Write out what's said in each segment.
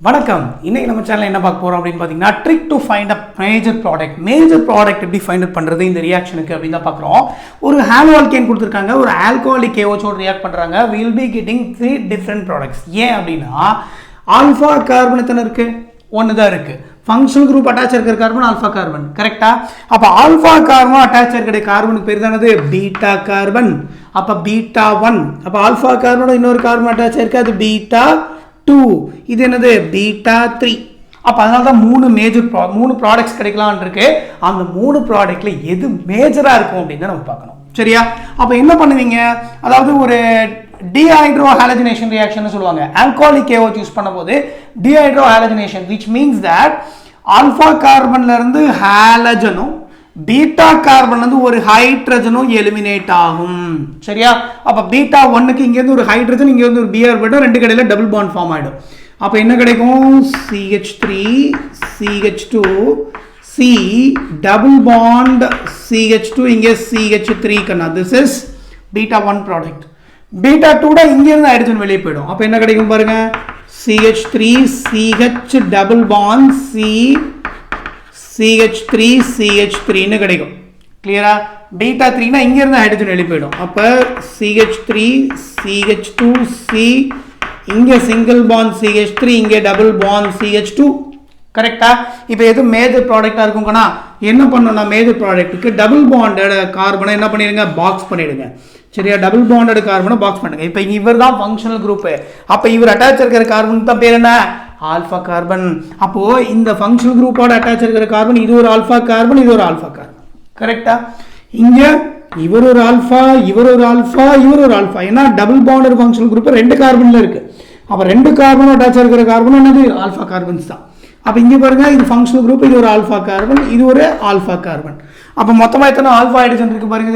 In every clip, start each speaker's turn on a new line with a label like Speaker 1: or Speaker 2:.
Speaker 1: வணக்கம். இன்னைக்கு நம்ம சேனல்ல என்ன பார்க்க போறோம் அப்படின்னு பார்த்தீங்கன்னா trick to find a major product எப்படி ஃபைண்ட் அவுட் பண்றது இந்த ரியாக்ஷனுக்கு அப்படின்னு தான் பார்க்குறோம். ஒரு ஆல்கேன் கொடுத்துருக்காங்க, ஒரு ஆல்கஹாலிக் KOH ரியாக்ட் பண்றாங்க. we will be getting 3 different products. ஏன் அப்படின்னா ஆல்ஃபா கார்பன் எத்தனை இருக்கு? ஒன்று தான் இருக்கு. ஃபங்க்ஷனல் குரூப் அட்டாச் இருக்கிற கார்பன் ஆல்ஃபா கார்பன், கரெக்டா? அப்போ ஆல்ஃபா கார்பன் அட்டாச் இருக்கிற கார்பனுக்கு பேர் தானது பீட்டா கார்பன். அப்போ பீட்டா 1. அப்போ ஆல்ஃபா கார்பனோட இன்னொரு கார்பன் அட்டாச் இருக்கு, அது பீட்டா 2. இது என்னது பீட்டா 3. அப்போ அதனால தான் மூணு ப்ராடக்ட்ஸ் கிடைக்கலான் இருக்கு. அந்த 3 ப்ராடக்ட்ல எது மேஜராக இருக்கும் அப்படின்னு நம்ம பார்க்கணும், சரியா? அப்போ என்ன பண்ணுவீங்க, அதாவது ஒரு டீஹைட்ரோ ஹாலஜனேஷன் ரியாக்ஷன் சொல்லுவாங்க. ஆல்கஹாலிக் KOH யூஸ் பண்ணும்போது dehydro ஹாலஜனேஷன், which means that alpha கார்பன்ல இருந்து ஹாலஜனும் பீட்டா கார்பன்ல இருந்து ஒரு ஹைட்ரஜனும் எலிமினேட் ஆகும், சரியா? அப்ப பீட்டா 1க்கு இங்க இருந்து ஒரு ஹைட்ரஜன், இங்க இருந்து ஒரு Br போய்டும், ரெண்டு கடையில டபுள் பாண்ட் ஃபார்ம் ஆயிடும். அப்ப என்ன கிடைக்கும்? CH3 CH2 C double bond CH2, இங்க CH3 கண்ணா. This is beta 1 product. Beta 2 இங்க இருந்து ஹைட்ரஜன் வெளியே போயிடும். அப்ப என்ன கிடைக்கும் பாருங்க, CH3 CH double bond CH3 CH3 ன்னு கிடைக்கும். கிளியரா? பீட்டா 3 இங்க இருந்து ஹைட்ரஜன் வெளியே போயிடும். அப்ப CH3 CH2 C இங்க சிங்கிள் பாண்ட் CH3, இங்க டபுள் பாண்ட் CH2, கரெக்டா? இப்போ எது மேஜர் ப்ராடக்டா இருக்கும்னா என்ன பண்ணணும்னா மேஜர் ப்ராடக்ட்டுக்கு டபுள் பாண்டட் கார்பனை என்ன பண்ணிடுங்க, பாக்ஸ் பண்ணிடுங்க, சரியா? டபுள் பாண்டட் கார்பனை பாக்ஸ் பண்ணுங்க. இப்போ இவர் தான் ஃபங்க்ஷனல் குரூப். அப்போ இவர் அட்டாச் இருக்கிற கார்பனுக்கு தான் பேர் என்ன? Alpha carbon. அப்போ இந்த ஃபங்க்ஷனல் குரூப்போட அட்டாச் இருக்கிற கார்பன் இது ஒரு ஆல்ஃபா கார்பன், இது ஒரு ஆல்ஃபா கார்பன், கரெக்டா? இங்க இவர் ஒரு ஆல்ஃபா, இவர் ஒரு ஆல்ஃபா, இவர் ஒரு ஆல்ஃபா. ஏன்னா டபுள் பாண்டட் ஃபங்க்ஷனல் குரூப் 2 கார்பன்ல இருக்கு. அப்ப 2 கார்பன் அட்டாச் இருக்கிற கார்பன் என்னது? ஆல்ஃபா கார்பன்ஸ் தான். அப்ப இங்க பாருங்க, இது ஃபங்க்ஷனல் குரூப், இது ஒரு ஆல்ஃபா கார்பன், இது ஒரு ஆல்ஃபா கார்பன். அப்ப மொத்தமா எத்தனை ஆல்ஃபா ஹைட்ரஜன் இருக்கு பாருங்க,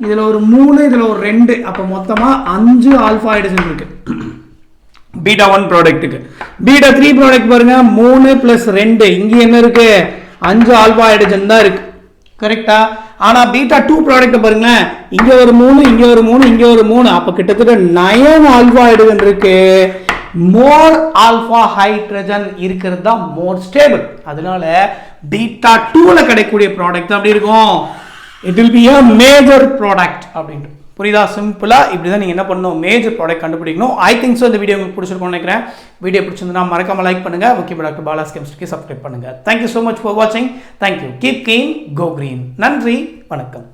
Speaker 1: இதுல ஒரு 3, இதுல ஒரு 2. அப்ப மொத்தமா 5 ஆல்ஃபா ஹைட்ரஜன் இருக்கு பீட்டா 1 ப்ராடக்ட்டுக்கு. பீட்டா 3 ப்ராடக்ட் பாருங்க, 3 + 2, இங்க என்ன இருக்கு? 5 ஆல்ஃபா ஹைட்ரஜன் தான் இருக்கு, கரெக்டா? ஆனா பீட்டா 2 ப்ராடக்ட் பாருங்க, இங்க ஒரு 3, இங்க ஒரு 3, இங்க ஒரு 3. அப்ப கிட்டத்தட்ட 9 ஆல்ஃபா ஹைட்ரஜன் இருக்கு. மோர் ஆல்ஃபா ஹைட்ரஜன் இருக்கிறது தான் மோர் ஸ்டேபிள். அதனால பீட்டா 2ல கிடைக்கக்கூடிய ப்ராடக்ட் அப்படி இருக்கும், it will be a major product அப்படின்ட்டு. புரியுதா? சிம்பிளா இப்படிதான் நீங்க என்ன பண்ணணும், மேஜர் ப்ராடக்ட் கண்டுபிடிக்கணும். ஐ திங்க் ஸோ இந்த வீடியோ உங்களுக்கு பிடிச்சிருக்கும்னு நினைக்கிறேன். வீடியோ பிடிச்சிருந்தா மறக்காம லைக் பண்ணுங்க. ஓகே, டாக்டர் பாலாஸ் கெமிஸ்ட்ரிக்கு சப்ஸ்கிரைப் பண்ணுங்க. தேங்க்யூ ஸோ மச் ஃபார் வாட்சிங். Thank you. Keep clean, go green. நன்றி, வணக்கம்.